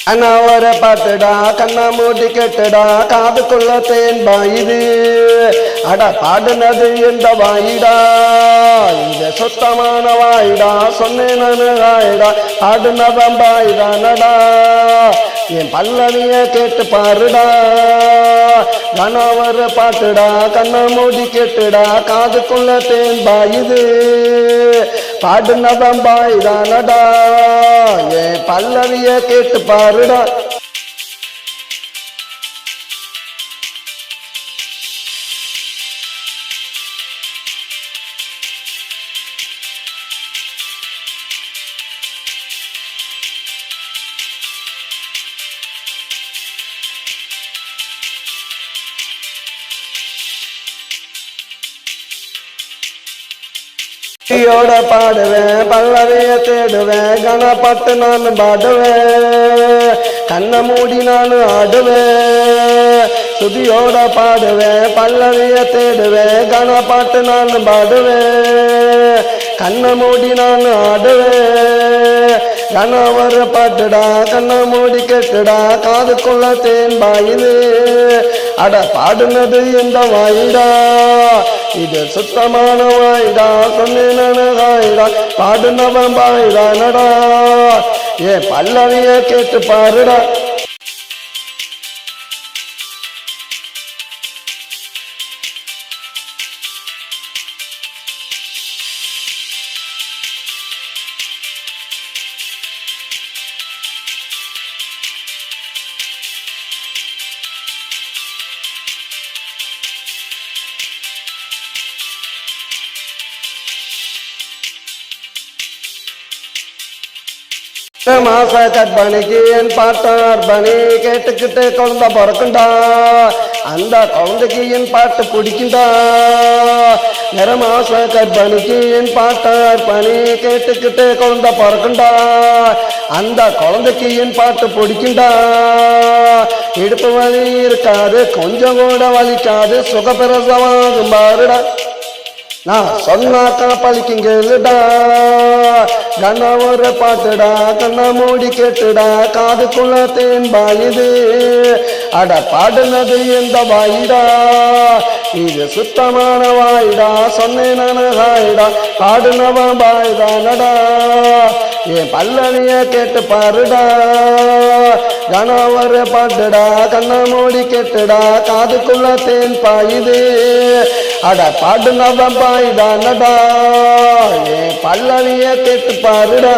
அண்ணாவர பாட்டுடா கண்ணா மூடி கெட்டுடா காதுக்குள்ள தேன் பாயுது அட பாடுனது எந்த வாயிடா இந்த சுத்தமான வாயிடா சொன்னேன் வாயிடா பாடுனவன் பாயிடானடா என் பல்லவிய கேட்டு பாருடா கணவர பாட்டுடா கண்ணா மூடி கெட்டுடா காதுக்குள்ள தேன் பாயுது பாடுனவன் பாயிடானடா என் பல்லவிய கேட்டு பாருடா. ோட பாடுவேன் பல்லவிய தேடுவேன் கணப்பட்டு நான் பாடுவேன் கண்ணை மூடி நான் ஆடுவேன் சுதியோட பாடுவேன் பல்லவிய தேடுவேன் கணப்பட்டு நான் பாடுவேன் கண்ணை மூடி நான் ஆடுவேன் கணவர் பாட்டுடா கண்ணை மூடி கெட்டுடா காதுக்குள்ள தேன் பாயுது அட பாடுனது எந்த வாயிடா இது சுத்தமான வாயிடா சொன்னேனடா பாடுனவன் பாயிடானடா ஏ பல்லவிய கேட்டு பாருடா. மாச கற்பனைக்கு என் பாட்டார் பணி கேட்டுக்கிட்டு குழந்தை பிறக்குண்டா அந்த குழந்தைக்கு என் பாட்டு பிடிக்குண்டா நிறமாச கற்பனைக்கு என் பாட்டார் பணி கேட்டுக்கிட்டு குழந்தை பிறக்குண்டா அந்த குழந்தைக்கு என் பாட்டு பிடிக்குண்டா இடுப்பு வலி இருக்காது கொஞ்சம் கூட வலிக்காது சுகப்பிரசவாகும் பாருடா நான் சொன்னாக்கா பழிக்குங்கடா கண்ணவர பாட்டுடா கண்ணா மூடி கேட்டுடா காதுக்குள்ள தேன் பாயுது அட பாடுனது எந்த வாயிடா இது சுத்தமான வாயிடா சொன்னேன் வாயிடா பாடுனவன் பாய்தானடா என் பல்லவிய கேட்டு பாருடா கணவர பாட்டுடா கண்ணா மூடி கேட்டுடா காதுக்குள்ள தேன் பாயுது அட பாடுனவன் பாய்தானடா என் பல்லவிய கேட்டு பாருடா.